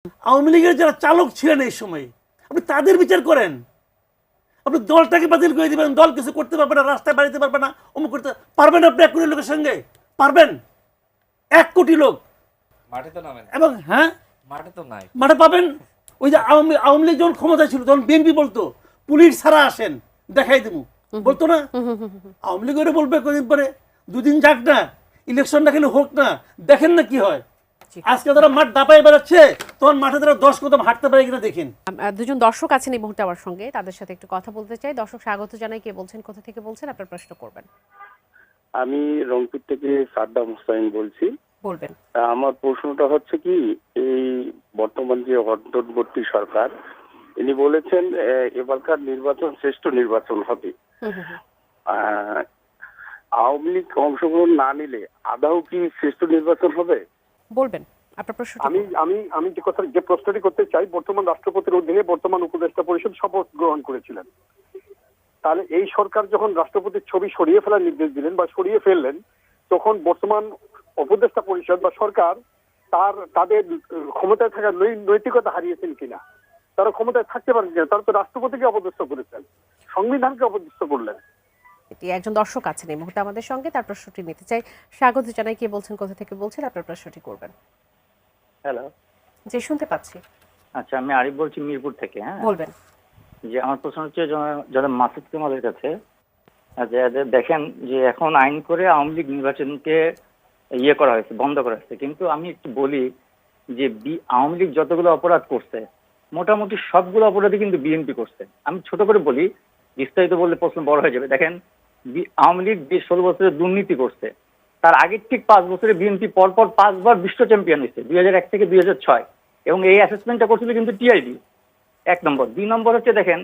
আওয়ামী লীগের যারা চালক ছিলেন এই সময় আপনি তাদের বিচার করেন। আপনি দলটাকে বাতিল করে দিবেন, দল কিছু করতে পারবে না, রাস্তায় বাড়িতে পারবে না, অমুক করতে পারবেন। আপনি 1 কোটি লোকের সঙ্গে পারবেন? 1 কোটি লোক মাঠে তো নামেন, এবং হ্যাঁ মাঠে তো নাই, মাঠে পাবেন। ওই যে আওয়ামী লীগ যখন ক্ষমতায় ছিল তখন বিএনপি বলতো পুলিশ ছাড়া আসেন দেখাই দেবো, বলতো না? আওয়ামী লীগ ওরা বলবে কদিন পরে, দুদিন যাক না, ইলেকশনটা খালি হোক না, দেখেন না কি হয়। আজকে তারা মাঠ দাপায় বেড়াচ্ছে, তখন মাঠে তারা 10 কদম হাঁটতে পারে কিনা দেখেন। দুজন দর্শক আছেন এই মুহূর্তে আমার সঙ্গে, তাদের সাথে একটু কথা বলতে চাই। দর্শক স্বাগত জানাই, কে বলছেন, কোথা থেকে বলছেন, আপনার প্রশ্ন করবেন। আমি রংপুর থেকে সাদ্দাম হোসাইন বলছি। বলবেন। আমার প্রশ্নটা হচ্ছে কি, এই বর্তমান যে অন্তর্বর্তী সরকার, ইনি বলেছেন এবারকার নির্বাচন শ্রেষ্ঠ নির্বাচন হবে। আওয়ামী লীগ অংশগ্রহণ না নিলে আদৌ কি শ্রেষ্ঠ নির্বাচন হবে? বলবেন আপনার প্রশ্ন। আমি আমি আমি যে প্রশ্নটি করতে চাই, বর্তমান রাষ্ট্রপতির অধীনে বর্তমান উপদেষ্টা পরিষদ শপথ গ্রহণ করেছিলেন। তাহলে এই সরকার যখন রাষ্ট্রপতির ছবি সরিয়ে ফেলার নির্দেশ দিলেন বা সরিয়ে ফেললেন, তখন বর্তমান উপদেষ্টা পরিষদ বা সরকার তাদের ক্ষমতায় থাকার নৈতিকতা হারিয়েছেন কিনা, তারা ক্ষমতায় থাকতে পারেন কিনা? তারা তো রাষ্ট্রপতিকে অপদস্থ করেছেন, সংবিধানকে অপদস্থ করলেন। এটি একজন দর্শক আছেন এই মুহূর্তে আমাদের সঙ্গে, তার প্রশ্নটি নিতে চাই। স্বাগত জানাই, কে বলছেন, কোথা থেকে বলছেন, আপনার প্রশ্নটি করবেন। হ্যালো, জি শুনতে পাচ্ছি। আচ্ছা, আমি আরিফ বলছি মিরপুর থেকে। হ্যাঁ, বলবেন। যে আমার প্রশ্ন হচ্ছে যারা মাসুদ কামালের কাছে, যে দেখেন যে এখন আইন করে আওয়ামী লীগ নির্বাচনকে ইয়ে করা হয়েছে, বন্ধ করা হয়েছে, কিন্তু আমি একটু বলি যে আওয়ামী লীগ যতগুলো অপরাধ করছে মোটামুটি সবগুলো অপরাধই কিন্তু বিএনপি করছে। আমি ছোট করে বলি, বিস্তারিত বললে প্রশ্ন বড় হয়ে যাবে। দেখেন, আওয়ামী লীগ যে 16 বছরে দুর্নীতি করছে, তার আগের ঠিক 5 বছরে বিএনপি পরপর 5 বার বিশ্ব চ্যাম্পিয়ন হয়েছে, 2001 থেকে 2006, এবং এই অ্যাসেসমেন্টটা করছিল কিন্তু টিআইবি। 1 নম্বর। 2 নম্বর হচ্ছে দেখেন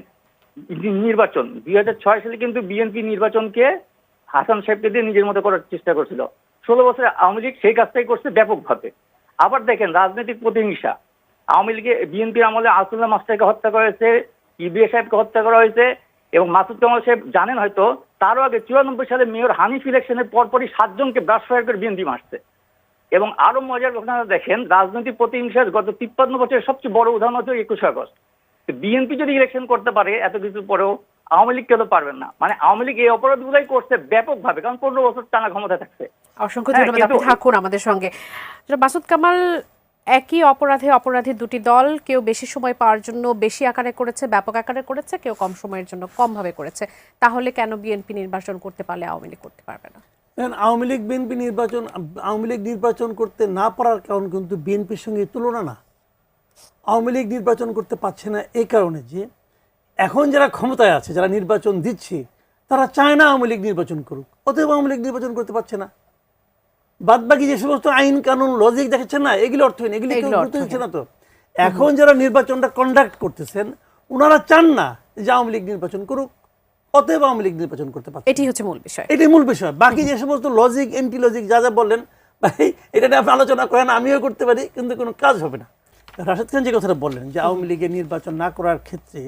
নির্বাচন, 2006 সালে কিন্তু বিএনপি নির্বাচনকে হাসান সাহেবকে দিয়ে নিজের মতো করার চেষ্টা করছিল। 16 বছরে আওয়ামী লীগ সেই কাজটাই করছে ব্যাপকভাবে। আবার দেখেন রাজনৈতিক প্রতিহিংসা, আওয়ামী লীগে বিএনপির আমলে আসুল্লাহ মাস্টারকে হত্যা করা হয়েছে, ইবিএ সাহেবকে হত্যা করা হয়েছে, এবং মাসুদ কামাল সাহেব জানেন হয়তো তারও আগে 94 সালে মেয়র হানিফ ইলেকশনের পরপরই 7 জনকে ব্রাশ ফায়ার করে বিএনপি মারছে। এবং আরো মজার ঘটনা দেখেন, রাজনৈতিক প্রতিহিংসার গত 53 বছরের সবচেয়ে বড় উদাহরণ হচ্ছে 21 আগস্ট। বিএনপি যদি ইলেকশন করতে পারে এত কিছু পরেও, আওয়ামী লীগ কেন পারবেন না? মানে আওয়ামী লীগ এই অপরাধগুলাই করছে ব্যাপকভাবে, কারণ 15 বছর টানা ক্ষমতা থাকছে। অসংখ্য ধন্যবাদ, আপনি থাকুন আমাদের সঙ্গে। মাসুদ কামাল, একই অপরাধী দুটি দল, কেউ বেশি সময় পাওয়ার জন্য বেশি আকারে করেছে, ব্যাপক আকারে করেছে, কেউ কম সময়ের জন্য কম ভাবে করেছে। তাহলে কেন বিএনপি নির্বাচন করতে পারলে আওয়ামী লীগ করতে পারবে না? আওয়ামী লীগ নির্বাচন করতে না পারার কারণ কিন্তু বিএনপির সঙ্গে তুলনা না। আওয়ামী লীগ নির্বাচন করতে পারছে না এই কারণে যে এখন যারা ক্ষমতায় আছে, যারা নির্বাচন দিচ্ছে, তারা চায় না আওয়ামী লীগ নির্বাচন করুক, অতএব আওয়ামী লীগ নির্বাচন করতে পারছে না। বাদ বাকি যে সমস্ত আইন কানুন লজিক দেখাচ্ছেন না, এগুলো অর্থহীন, এগুলি কেউ গুরুত্ব দিচ্ছে না। তো এখন যারা নির্বাচনটা কন্ডাক্ট করতেছেন ওনারা চান না যে আওয়ামী লীগ নির্বাচন করুক, অতএব আওয়ামী লীগ নির্বাচন করতে পারছে। এটি হচ্ছে মূল বিষয়, এটাই মূল বিষয়। বাকি যে সমস্ত লজিক অ্যান্টি লজিক যা যা বললেন ভাই, এটা নিয়ে আপনি আলোচনা করেন, আমিও করতে পারি, কিন্তু কোনো কাজ হবে না। রাশেদ খান যে কথাটা বললেন যে আওয়ামী লীগের নির্বাচন না করার ক্ষেত্রে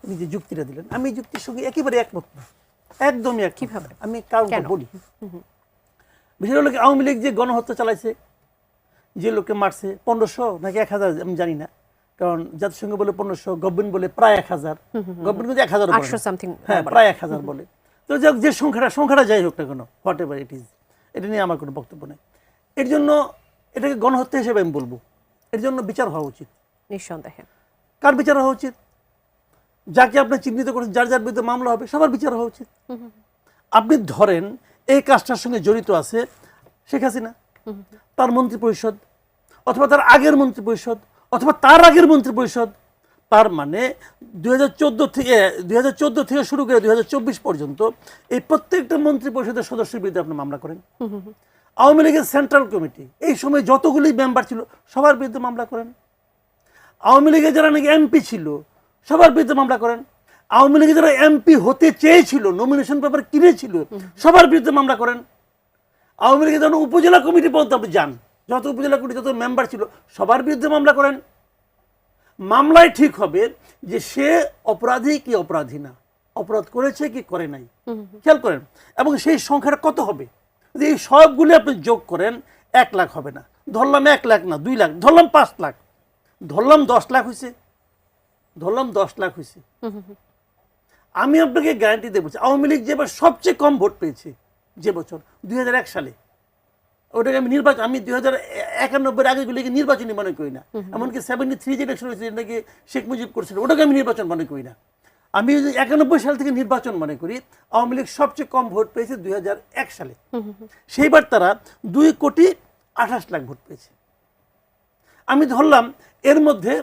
উনি যে যুক্তিটা দিলেন, আমি এই যুক্তির সঙ্গে একেবারে একমত না, একদমই এক। কিভাবে? আমি কারণটা বলি। বিশেষ করে আওয়ামী লীগ যে গণহত্যা চালাইছে, যে লোককে মারছে 1500 নাকি 1000 আমি জানি না, কারণ জাতিসংঘ বলে 1500, গভর্নমেন্ট বলে প্রায় 1000, গভর্নমেন্ট কিন্তু 1000, হ্যাঁ প্রায় 1000 বলে। তো যে সংখ্যাটা যাই হোক না কেন, হোয়াট এভার ইট ইজ, এটা নিয়ে আমার কোনো বক্তব্য নেই। এর জন্য এটাকে গণহত্যা হিসেবে আমি বলবো। এর জন্য বিচার হওয়া উচিত নিঃসন্দেহে। কার বিচার হওয়া উচিত? যাকে আপনি চিহ্নিত করেন, যার যার বিরুদ্ধে মামলা হবে, সবার বিচার হওয়া উচিত। আপনি ধরেন এই কাজটার সঙ্গে জড়িত আছে শেখ হাসিনা, তার মন্ত্রী পরিষদ, অথবা তার আগের মন্ত্রী পরিষদ, অথবা তার আগের মন্ত্রী পরিষদ। তার মানে 2014 থেকে শুরু করে 2024 পর্যন্ত এই প্রত্যেকটা মন্ত্রী পরিষদের সদস্যের বিরুদ্ধে আপনি মামলা করেন। আওয়ামী লীগের সেন্ট্রাল কমিটি এই সময় যতগুলি মেম্বার ছিল সবার বিরুদ্ধে মামলা করেন। আওয়ামী লীগের যারা নাকি এমপি ছিল সবার বিরুদ্ধে মামলা করেন। আওয়ামী লীগের যারা এমপি হতে চেয়েছিল, নমিনেশন পেপার কিনেছিল, সবার বিরুদ্ধে মামলা করেন। আওয়ামী লীগের যখন উপজেলা কমিটি পর্যন্ত আপনি যান, যত উপজেলা কমিটি যত মেম্বার ছিল সবার বিরুদ্ধে মামলা করেন। মামলায় ঠিক হবে যে সে অপরাধী কি অপরাধী না, অপরাধ করেছে কি করে নাই, খেয়াল করেন। এবং সেই সংখ্যাটা কত হবে? যদি এই সবগুলি আপনি যোগ করেন 1 লাখ হবে না। ধরলাম 1 লাখ না, 2 লাখ, ধরলাম 5 লাখ। ধরলাম 10 লাখ হয়েছে, আমি আপনাকে গ্যারান্টি দিয়ে বলছি আওয়ামী লীগ যেবার সবচেয়ে কম ভোট পেয়েছে যে বছর 2001 সালে, ওটাকে আমি 2091 আগেগুলিকে নির্বাচনী মনে করি না, এমনকি 73 যে ইলেকশন হয়েছে নাকি শেখ মুজিব করেছিল ওটাকে আমি নির্বাচন মনে করি না। আমি 91 সাল থেকে নির্বাচন মনে করি। আওয়ামী লীগ সবচেয়ে কম ভোট পেয়েছে 2001 সালে, সেইবার তারা 2,28,00,000 ভোট পেয়েছে। আমি ধরলাম এর মধ্যে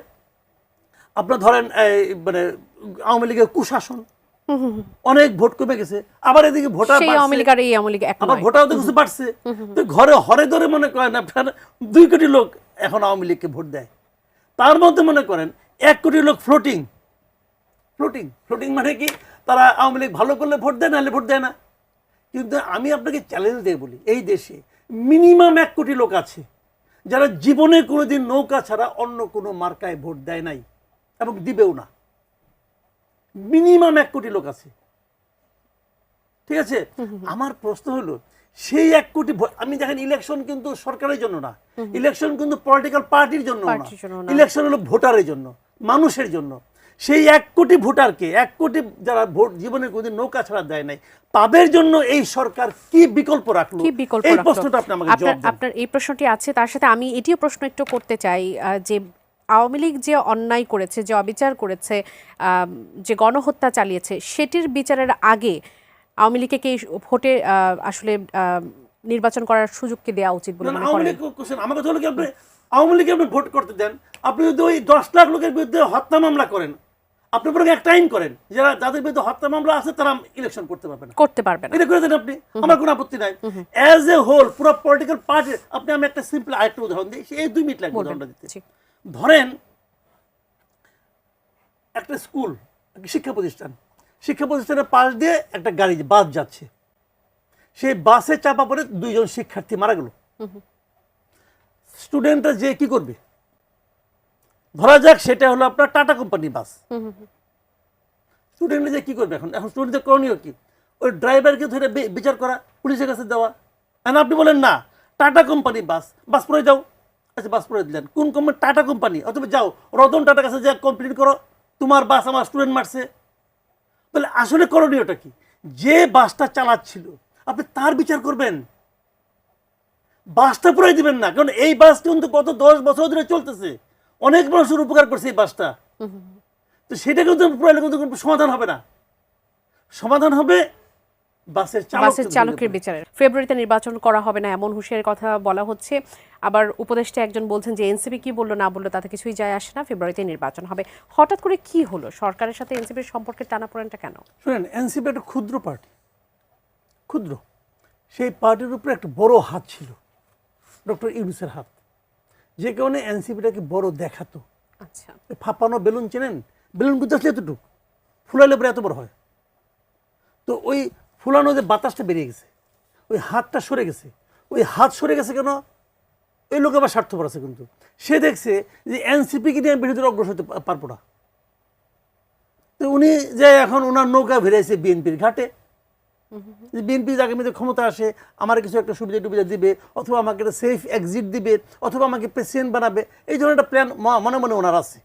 আপনার ধরেন মানে আওয়ামী লীগের কুশাসন, অনেক ভোট কমে গেছে, আবার এদিকে ভোটার সেই আওয়ামী লীগ আর এই আওয়ামী লীগ এক আবার নয়। ভোটারও তো কিছু বাড়ছে, তো ঘরে হরে ধরে মনে করেন আপনার 2 কোটি লোক এখন আওয়ামী লীগকে ভোট দেয়। তার মধ্যে মনে করেন 1 কোটি লোক ফ্লোটিং মানে কি, তারা আওয়ামী লীগ ভালো করলে ভোট দেয়, নাহলে ভোট দেয় না। কিন্তু আমি আপনাকে চ্যালেঞ্জ দিয়ে বলি, এই দেশে মিনিমাম 1 কোটি লোক আছে যারা জীবনে কোনোদিন নৌকা ছাড়া অন্য কোনো মার্কায় ভোট দেয় নাই এবং দিবেও না। মিনিমাম 1 কোটি লোক আছে, ঠিক আছে? আমার প্রশ্ন হলো সেই 1 কোটি আমি দেখেন, ইলেকশন কিন্তু সরকারের জন্য না, ইলেকশন কিন্তু পলিটিক্যাল পার্টির জন্য না, ইলেকশন হলো ভোটারের জন্য, মানুষের জন্য। সেই 1 কোটি ভোটারকে, 1 কোটি যারা ভোট জীবনে কোনোদিন নৌকা ছাড়া দেয় নাই, তাদের জন্য এই সরকার কি বিকল্প রাখলো? এই প্রশ্নটা আপনি আমাকে জবাব দেন। আপনার এই প্রশ্নটি আছে, তার সাথে আমি এটিও প্রশ্ন একটু করতে চাই যে আওয়ামী লীগ যে অন্যায় করেছে, যে অবিচার করেছে, যে গণহত্যা চালিয়েছে, সেটির বিচারের আগে আওয়ামী লীগকে কি ভোটে আসলে নির্বাচন করার সুযোগ কি দেওয়া উচিত বলে মনে করেন? আমাকে তো হলো কি, আপনি আওয়ামী লীগকে আপনি ভোট করতে দেন, আপনি যদি ওই 10 লাখ লোকের বিরুদ্ধে হত্যা মামলা করেন, আপনি বরং একটা আইন করেন যাদের বিরুদ্ধে হত্যা মামলা আছে তারা ইলেকশন করতে পারবে না, এটা করে দেন আপনি, আমার কোনো আপত্তি নাই। অ্যাজ এ হোল পুরো পলিটিক্যাল পার্টি, আমি একটা সিম্পল আরেকটা উদাহরণ দিই, এই 2 মিনিট লাগবে উদাহরণটা দিতে। ধরেন একটা স্কুল, শিক্ষা প্রতিষ্ঠানের পাশ দিয়ে একটা গাড়ি বাস যাচ্ছে, সেই বাসে চাপা পড়ে 2 জন শিক্ষার্থী মারা গেল। স্টুডেন্টরা যে কি করবে, ধরা যাক সেটা হলো আপনার টাটা কোম্পানি বাস, স্টুডেন্টরা যে কি করবে, এখন স্টুডেন্টদের করণীয় কি? ওই ড্রাইভারকে ধরে বিচার করা, পুলিশের কাছে দেওয়া। এখন আপনি বলেন না, টাটা কোম্পানি বাস পড়ে যাও, আচ্ছা বাস পড়ে দিলেন, কোন কোম্পানি? Tata company. অথবা যাও রতন টাটার কাছে যা কমপ্লেন করো, তোমার বাস আমার স্টুডেন্ট মারছে। তাহলে আসলে করণীয়টা কি? যে বাসটা চালাচ্ছিল আপনি তার বিচার করবেন, বাসটা পুরাই দিবেন না, কারণ এই বাস কিন্তু গত 10 বছর ধরে চলতেছে, অনেক মানুষের উপকার করছে এই বাসটা। তো সেটা কিন্তু পুরাইলে কিন্তু সমাধান হবে না, সমাধান হবে বাসের চালকের বিচারে। ফেব্রুয়ারিতে নির্বাচন করা হবে না এমন হুঁশিয়ারির কথা বলা হচ্ছে, আবার উপদেষ্টা একজন বলছেন যে এনসিপি কি বললো না বললো তাতে কিছুই যায় আসে না, ফেব্রুয়ারিতে নির্বাচন হবে। হঠাৎ করে কি হলো, সরকারের সাথে এনসিপির সম্পর্কের টানাপোড়েনটা কেন? শুনেন, এনসিপি একটা ক্ষুদ্র পার্টি, ক্ষুদ্র, সেই পার্টির উপরে একটা বড় হাত ছিল, ডক্টর ইউনূসের হাত, যে কারণে এনসিপিটাকে বড় দেখাতো। আচ্ছা, ফাঁপানো বেলুন চেনেন, বেলুন কিন্তু আসলে এতটুকু, ফুলাইলে পরে এত বড় হয়। তো ওই ফুলানো যে বাতাসটা বেরিয়ে গেছে, ওই হাতটা সরে গেছে। ওই হাত সরে গেছে কেন? ওই লোক আবার স্বার্থপর আছে, কিন্তু সে দেখছে যে এনসিপিকে নিয়ে বিরোধীরা অগ্রসর হতে পারবো না। তো উনি যে এখন ওনার নৌকা ভিড়াইছে বিএনপির ঘাটে, বিএনপি আগামীতে ক্ষমতা আসে আমার কিছু একটা সুবিধা টুবিধা দিবে, অথবা আমাকে একটা সেফ এক্সিট দিবে, অথবা আমাকে প্রেসিডেন্ট বানাবে, এই ধরনের একটা প্ল্যান মনে মনে ওনার আছে।